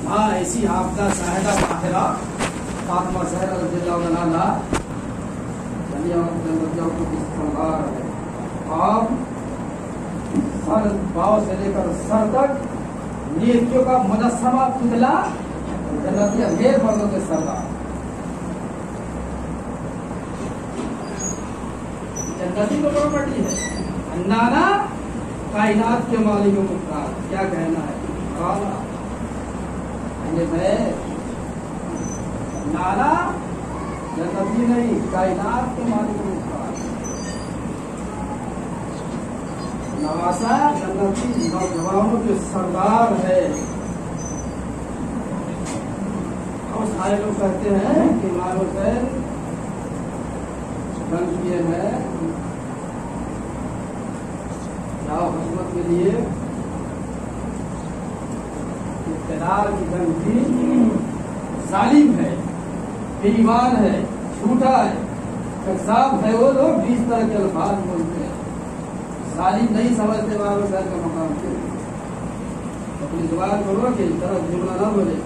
ماں ایسی حافظہ شاہدہ طاہرہ فاطمہ زہرا رضی اللہ عنہا کو کس سردار ہے. آپ سر باؤ سے لے کر سر تک نیکیوں کا مجسمہ پتلا جنتی انگیر مردوں کے سردار. جنتی کو پراپرٹی ہے. نانا کائنات کے مالک و مختار. کیا کہنا ہے نانا جنتی نہیں کائنات کے مالک و مختار. نواسا جنتی نوجوانوں کے سردار ہے. اور سارے لوگ کہتے ہیں کہ امام حسین گن کیے ہیں جاؤ حکومت کے لیے اقتدار کی گن ظالم ہے, بے ایمان ہے, جھوٹا ہے, کذاب ہے. وہ لوگ 20 طرح کے الفاظ بولتے ہیں. ظالم نہیں سمجھتے امام حسین کا مقام سے. اپنی زبان کو رو کے اس طرح جملہ نہ بولے.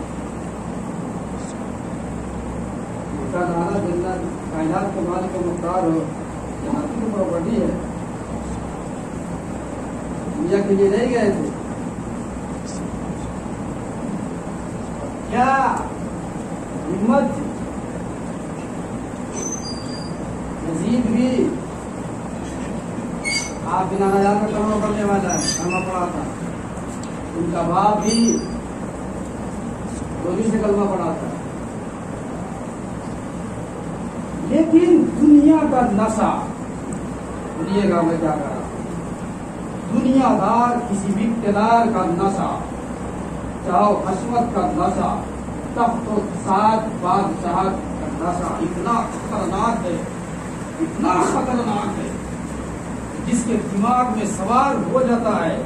نانا جنت کائنات کے مالک کو مختار ہو, یہاں کی پراپرٹی ہے. دنیا کے لیے نہیں گئے تھے کیا ہمت تھی. یزید بھی آپ بنا ہزار کا کلمہ پڑھنے والا ہے, کلمہ پڑھا تھا. ان کا باپ بھی دوری سے کلمہ پڑھا تھا. لیکن دنیا کا نشہ, سنیے گا میں کیا کر رہا ہوں, دنیا دار کسی بھی اقتدار کا نشہ, چاہو حشمت کا نشہ, تخت و ساتھ بادشاہت کا نشہ اتنا خطرناک ہے, اتنا خطرناک ہے, جس کے دماغ میں سوار ہو جاتا ہے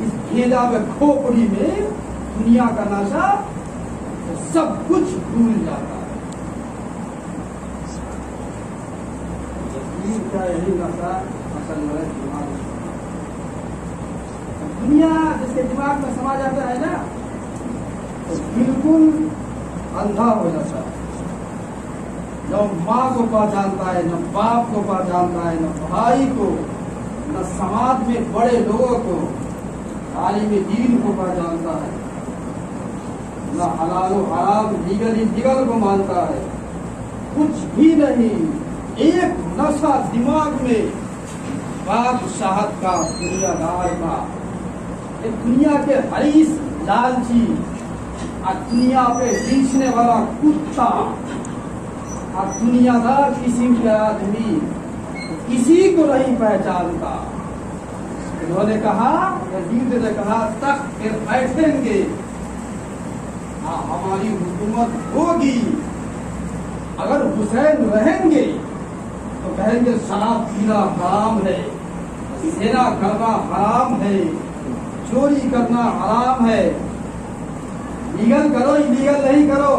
اس گھیلا میں کھوپڑی میں دنیا کا نشہ, تو سب کچھ بھول جاتا ہے. یہی نشہ اصل میں دماغ, دنیا جس کے دماغ میں سما جاتا ہے نا تو بالکل اندھا ہو جاتا ہے. نہ ماں کو پہچانتا ہے, نہ باپ کو پہچانتا ہے, نہ بھائی کو, نہ سماج میں بڑے لوگوں کو, عالم دین کو پہچانتا ہے, نہ حلال و حرام لیگل کو مانتا ہے. کچھ بھی نہیں. ایک نشہ دماغ میں بادشاہت کا, دنیا دار کا, ایک دنیا کے حریص لالچی, اور دنیا پہ بیچنے والا کتا, اور دنیا دار قسم کے آدمی کسی کو نہیں پہچانتا. انہوں نے کہا, یزید نے کہا تخت پہ بیٹھیں گے, ہماری حکومت ہوگی, اگر حسین رہیں گے تو کہیں گے شراب پینا حرام ہے, زنا کرنا حرام ہے, چوری کرنا حرام ہے, لیگل کرو لیگل نہیں کرو,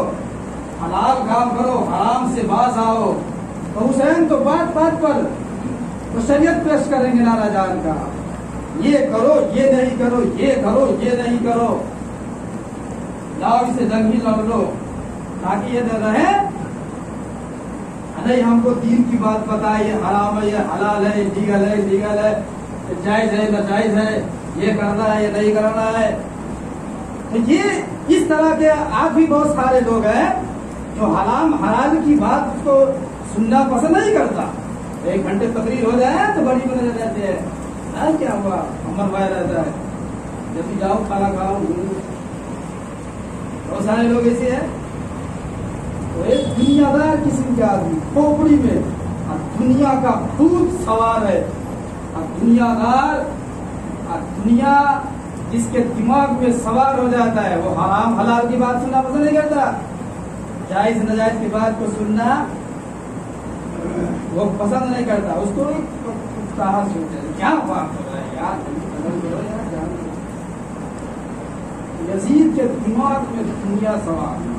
حلال کام کرو, حرام سے باز آؤ. تو حسین تو بات بات پر تو شریعت پیش کریں گے نعرہ جان کا, یہ کرو یہ نہیں کرو, یہ کرو یہ نہیں کرو, لاؤ اسے جنگ ہی لڑ لو تاکہ یہ نہ رہے. نہیں ہم کو دین کی بات پتا ہے, یہ حرام ہے, یہ حلال ہے, لیگل ہے, لیگل ہے, جائز ہے, ناجائز ہے, یہ کرنا ہے, یہ نہیں کرنا ہے. تو یہ اس طرح کے آپ بھی بہت سارے لوگ ہیں جو حرام حلال کی بات کو سننا پسند نہیں کرتا. 1 گھنٹے تقریر ہو جائے تو بڑی بنے رہتے ہیں, کیا ہوا امر بھائی رہتا ہے, جب بھی جاؤ کھانا کھاؤ. بہت سارے لوگ ایسے ہیں. تو ایک دنیا دار قسم کے آدمی کھوپڑی میں, اور دنیا کا بھوت سوار ہے, اور دنیا دار, اور دنیا جس کے دماغ میں سوار ہو جاتا ہے وہ حرام حلال کی بات سننا پسند نہیں کرتا, جائز ناجائز کی بات کو سننا وہ پسند نہیں کرتا. اس کو کہاں سنتے ہیں کیا بات ہو رہا ہے یار. یزید کے دماغ میں دنیا سوار,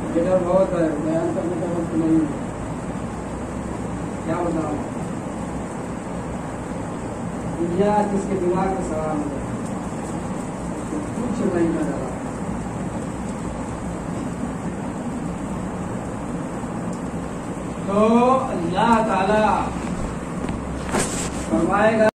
ادھر بہت ہے, بیان کرنے کا وقت نہیں ہے, کیا بتاؤں. دنیا جس کے دماغ میں سوال ہو جائے کچھ سے نہیں نظر آتا. تو اللہ تعالی فرمائے گا